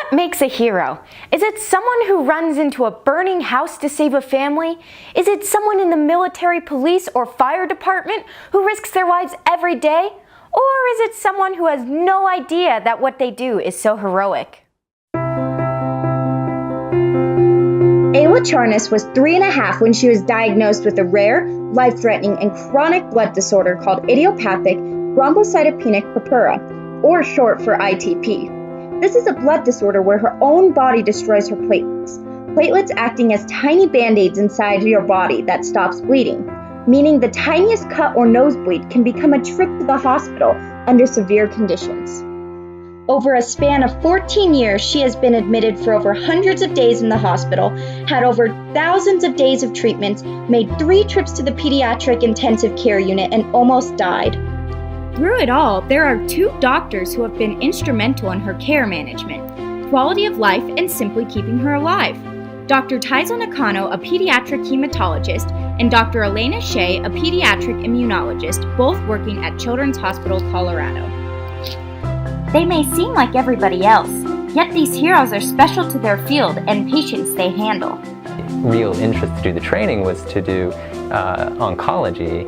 What makes a hero? Is it someone who runs into a burning house to save a family? Is it someone in the military, police, or fire department who risks their lives every day? Or is it someone who has no idea that what they do is so heroic? Ayla Charnas was 3.5 when she was diagnosed with a rare, life-threatening, and chronic blood disorder called idiopathic thrombocytopenic purpura, or short for ITP. This is a blood disorder where her own body destroys her platelets. Platelets acting as tiny band-aids inside your body that stops bleeding, meaning the tiniest cut or nosebleed can become a trip to the hospital under severe conditions. Over a span of 14 years, she has been admitted for over hundreds of days in the hospital, had over thousands of days of treatments, made 3 trips to the pediatric intensive care unit, and almost died. Through it all, there are 2 doctors who have been instrumental in her care management, quality of life, and simply keeping her alive. Dr. Taizo Nakano, a pediatric hematologist, and Dr. Elena Shea, a pediatric immunologist, both working at Children's Hospital Colorado. They may seem like everybody else, yet these heroes are special to their field and patients they handle. Real interest to do the training was to do oncology.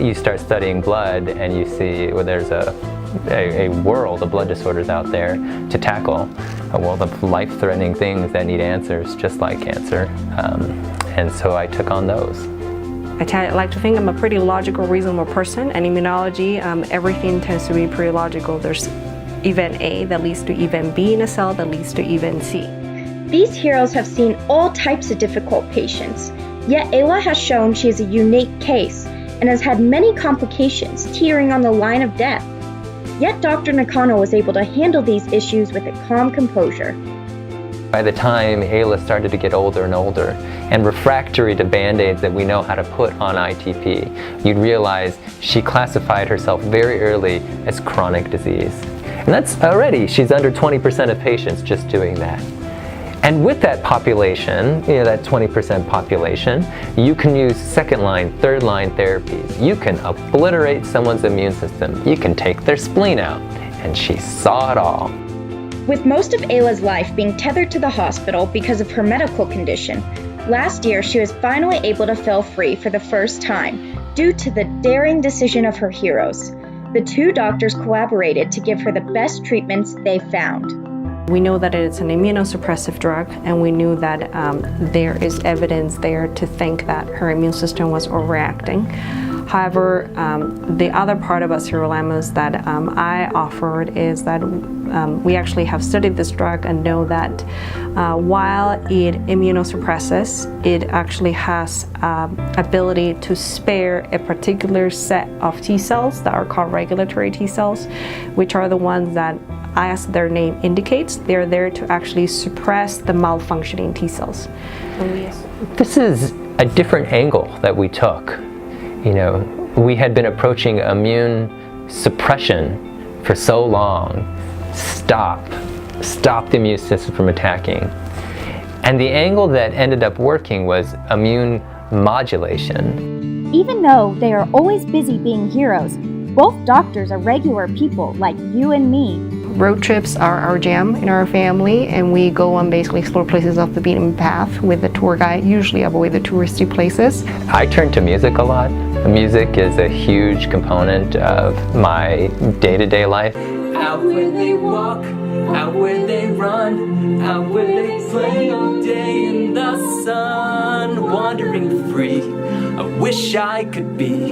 You start studying blood and you see there's a world of blood disorders out there to tackle, a world of life-threatening things that need answers, just like cancer. And so I took on those. I like to think I'm a pretty logical, reasonable person, and immunology, everything tends to be pretty logical. There's event A that leads to event B in a cell that leads to event C. These heroes have seen all types of difficult patients, yet Ayla has shown she is a unique case and has had many complications, teetering on the line of death. Yet Dr. Nakano was able to handle these issues with a calm composure. By the time Ayla started to get older and older and refractory to Band-Aids that we know how to put on ITP, you'd realize she classified herself very early as chronic disease. And that's already, she's under 20% of patients just doing that. And with that population, that 20% population, you can use second-line, third-line therapies. You can obliterate someone's immune system. You can take their spleen out. And she saw it all. With most of Ayla's life being tethered to the hospital because of her medical condition, last year she was finally able to feel free for the first time due to the daring decision of her heroes. The 2 doctors collaborated to give her the best treatments they found. We know that it's an immunosuppressive drug, and we knew that there is evidence there to think that her immune system was overreacting. However, the other part about sirolimus that I offered is that we actually have studied this drug and know that while it immunosuppresses, it actually has ability to spare a particular set of T cells that are called regulatory T cells, which are the ones that, as their name indicates, they're there to actually suppress the malfunctioning T cells. This is a different angle that we took. We had been approaching immune suppression for so long. Stop the immune system from attacking. And the angle that ended up working was immune modulation. Even though they are always busy being heroes, both doctors are regular people like you and me. Road trips are our jam in our family, and we go on basically explore places off the beaten path with a tour guide, usually avoid the touristy places. I turn to music a lot. Music is a huge component of my day-to-day life. Out where they walk, out where they run, out where they play all day in the sun, wandering free. I wish I could be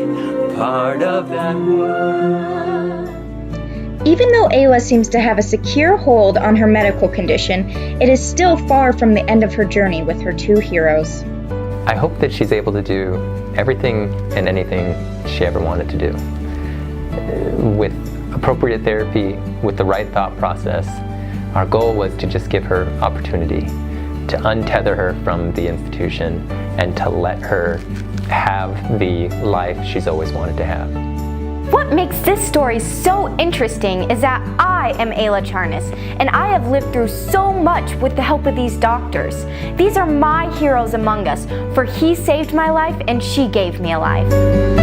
part of that world. Even though Ayla seems to have a secure hold on her medical condition, it is still far from the end of her journey with her 2 heroes. I hope that she's able to do everything and anything she ever wanted to do. With appropriate therapy, with the right thought process, our goal was to just give her opportunity, to untether her from the institution and to let her have the life she's always wanted to have. What makes this story so interesting is that I am Ayla Charnas, and I have lived through so much with the help of these doctors. These are my heroes among us, for he saved my life and she gave me a life.